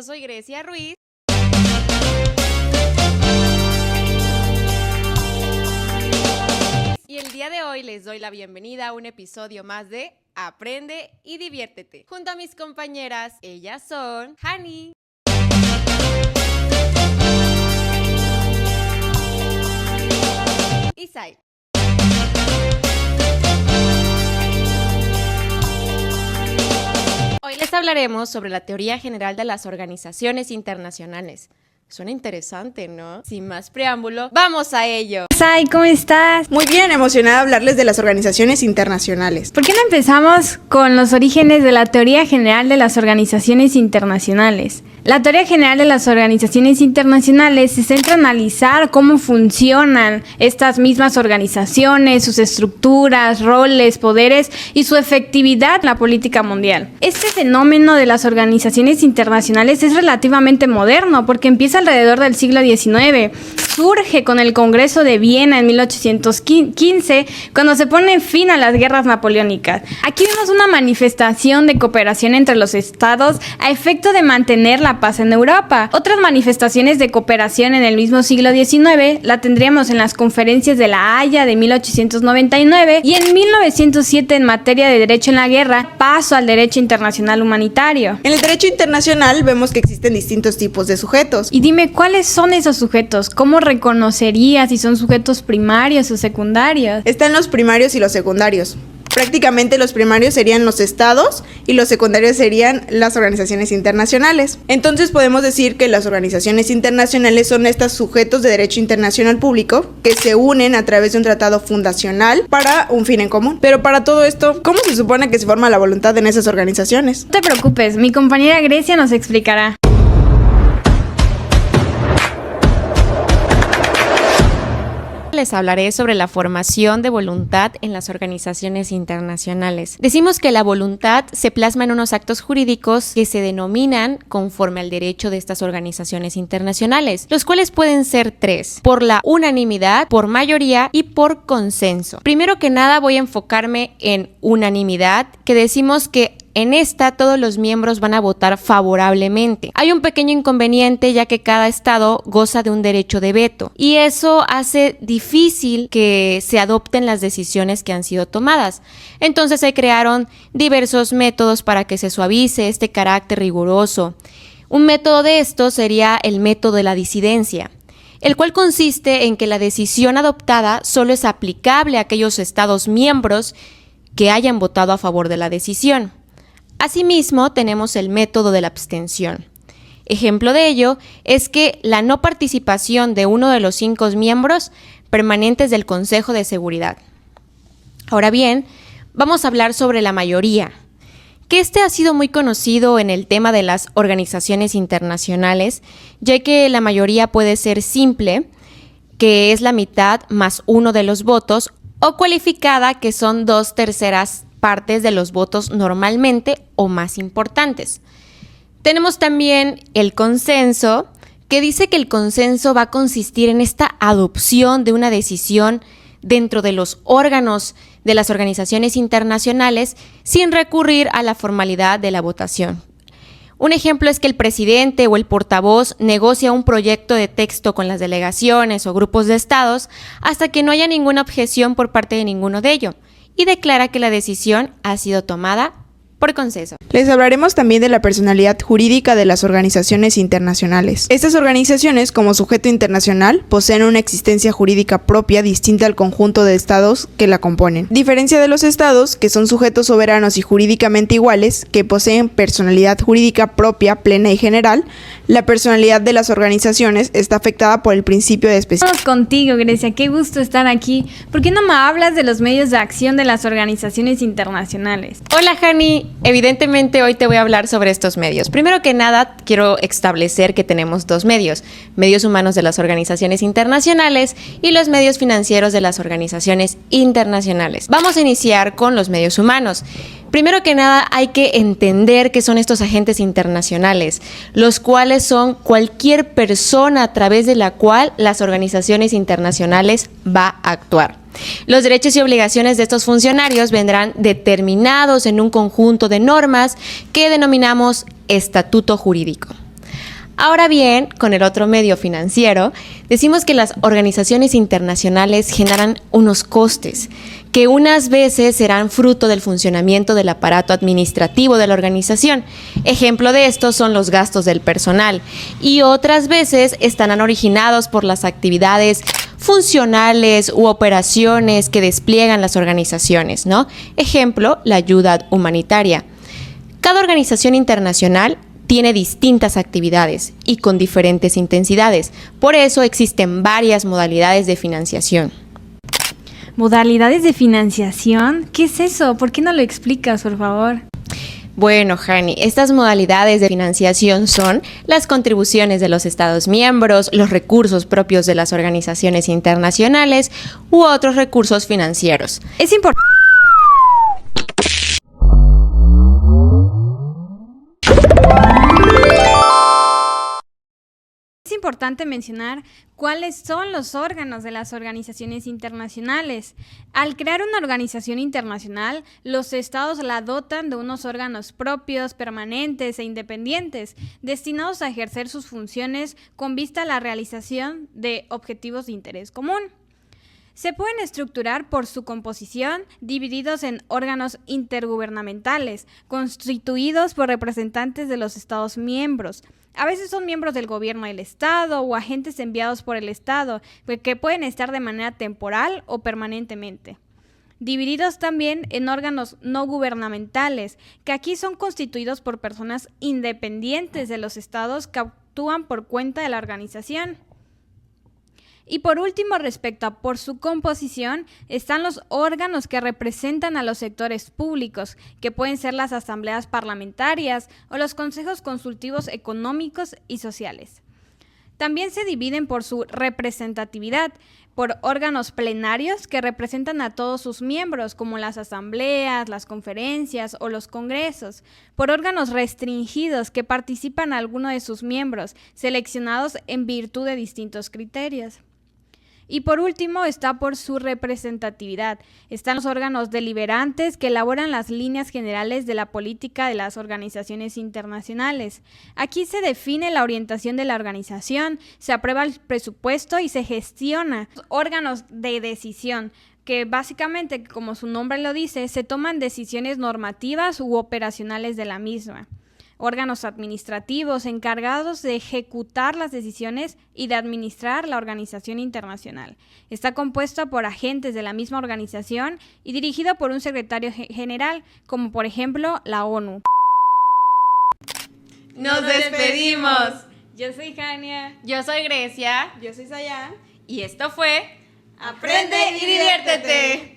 Yo soy Grecia Ruiz. Y el día de hoy les doy la bienvenida a un episodio más de Aprende y Diviértete. Junto a mis compañeras, ellas son Hani y Sai. Hoy les hablaremos sobre la teoría general de las organizaciones internacionales. Suena interesante, ¿no? Sin más preámbulo, ¡vamos a ello! Sai, ¿cómo estás? Muy bien, emocionada de hablarles de las organizaciones internacionales. ¿Por qué no empezamos con los orígenes de la teoría general de las organizaciones internacionales? La teoría general de las organizaciones internacionales se centra en analizar cómo funcionan estas mismas organizaciones, sus estructuras, roles, poderes y su efectividad en la política mundial. Este fenómeno de las organizaciones internacionales es relativamente moderno porque empieza alrededor del siglo XIX. Surge con el Congreso de Viena en 1815, cuando se pone fin a las guerras napoleónicas. Aquí vemos una manifestación de cooperación entre los estados a efecto de mantener la paz en Europa. Otras manifestaciones de cooperación en el mismo siglo XIX la tendríamos en las conferencias de La Haya de 1899 y en 1907 en materia de derecho en la guerra, paso al derecho internacional humanitario. En el derecho internacional vemos que existen distintos tipos de sujetos. Y dime, ¿cuáles son esos sujetos? ¿Cómo reconocerías si son sujetos primarios o secundarios? Están los primarios y los secundarios. Prácticamente los primarios serían los estados y los secundarios serían las organizaciones internacionales. Entonces podemos decir que las organizaciones internacionales son estos sujetos de derecho internacional público que se unen a través de un tratado fundacional para un fin en común. Pero para todo esto, ¿cómo se supone que se forma la voluntad en esas organizaciones? No te preocupes, mi compañera Grecia nos explicará. Les hablaré sobre la formación de voluntad en las organizaciones internacionales. Decimos que la voluntad se plasma en unos actos jurídicos que se denominan conforme al derecho de estas organizaciones internacionales, los cuales pueden ser tres: por la unanimidad, por mayoría y por consenso. Primero que nada voy a enfocarme en unanimidad, que decimos que en esta, todos los miembros van a votar favorablemente. Hay un pequeño inconveniente, ya que cada estado goza de un derecho de veto, y eso hace difícil que se adopten las decisiones que han sido tomadas. Entonces se crearon diversos métodos para que se suavice este carácter riguroso. Un método de esto sería el método de la disidencia, el cual consiste en que la decisión adoptada solo es aplicable a aquellos estados miembros que hayan votado a favor de la decisión. Asimismo, tenemos el método de la abstención. Ejemplo de ello es que la no participación de uno de los 5 miembros permanentes del Consejo de Seguridad. Ahora bien, vamos a hablar sobre la mayoría, que este ha sido muy conocido en el tema de las organizaciones internacionales, ya que la mayoría puede ser simple, que es la mitad más uno de los votos, o cualificada, que son 2/3 partes de los votos normalmente o más importantes. Tenemos también el consenso, que dice que el consenso va a consistir en esta adopción de una decisión dentro de los órganos de las organizaciones internacionales sin recurrir a la formalidad de la votación. Un ejemplo es que el presidente o el portavoz negocia un proyecto de texto con las delegaciones o grupos de estados hasta que no haya ninguna objeción por parte de ninguno de ellos, y declara que la decisión ha sido tomada por consenso. Les hablaremos también de la personalidad jurídica de las organizaciones internacionales. Estas organizaciones, como sujeto internacional, poseen una existencia jurídica propia distinta al conjunto de estados que la componen. Diferencia de los estados, que son sujetos soberanos y jurídicamente iguales, que poseen personalidad jurídica propia, plena y general, la personalidad de las organizaciones está afectada por el principio de especialidad. Vamos contigo, Grecia, qué gusto estar aquí. ¿Por qué no me hablas de los medios de acción de las organizaciones internacionales? Hola, Hani. Evidentemente hoy te voy a hablar sobre estos medios. Primero que nada, quiero establecer que tenemos 2 medios: medios humanos de las organizaciones internacionales y los medios financieros de las organizaciones internacionales. Vamos a iniciar con los medios humanos. Primero que nada, hay que entender qué son estos agentes internacionales, los cuales son cualquier persona a través de la cual las organizaciones internacionales va a actuar. Los derechos y obligaciones de estos funcionarios vendrán determinados en un conjunto de normas que denominamos estatuto jurídico. Ahora bien, con el otro medio financiero, decimos que las organizaciones internacionales generan unos costes que unas veces serán fruto del funcionamiento del aparato administrativo de la organización. Ejemplo de esto son los gastos del personal, y otras veces estarán originados por las actividades funcionales u operaciones que despliegan las organizaciones, ¿no? Ejemplo, la ayuda humanitaria. Cada organización internacional tiene distintas actividades y con diferentes intensidades. Por eso existen varias modalidades de financiación. ¿Modalidades de financiación? ¿Qué es eso? ¿Por qué no lo explicas, por favor? Bueno, Hani, estas modalidades de financiación son las contribuciones de los Estados miembros, los recursos propios de las organizaciones internacionales u otros recursos financieros. Es importante. Es importante mencionar cuáles son los órganos de las organizaciones internacionales. Al crear una organización internacional, los estados la dotan de unos órganos propios, permanentes e independientes, destinados a ejercer sus funciones con vista a la realización de objetivos de interés común. Se pueden estructurar por su composición, divididos en órganos intergubernamentales, constituidos por representantes de los Estados miembros. A veces son miembros del gobierno del Estado o agentes enviados por el Estado, que pueden estar de manera temporal o permanentemente. Divididos también en órganos no gubernamentales, que aquí son constituidos por personas independientes de los Estados que actúan por cuenta de la organización. Y por último, respecto a por su composición, están los órganos que representan a los sectores públicos, que pueden ser las asambleas parlamentarias o los consejos consultivos económicos y sociales. También se dividen por su representatividad, por órganos plenarios que representan a todos sus miembros, como las asambleas, las conferencias o los congresos, por órganos restringidos que participan alguno de sus miembros, seleccionados en virtud de distintos criterios. Y por último está por su representatividad. Están los órganos deliberantes que elaboran las líneas generales de la política de las organizaciones internacionales. Aquí se define la orientación de la organización, se aprueba el presupuesto y se gestiona. Órganos de decisión, que básicamente, como su nombre lo dice, se toman decisiones normativas u operacionales de la misma. Órganos administrativos encargados de ejecutar las decisiones y de administrar la organización internacional. Está compuesta por agentes de la misma organización y dirigido por un secretario general, como por ejemplo la ONU. ¡Nos despedimos! Yo soy Jania. Yo soy Grecia. Yo soy Sayan. Y esto fue ¡Aprende y diviértete!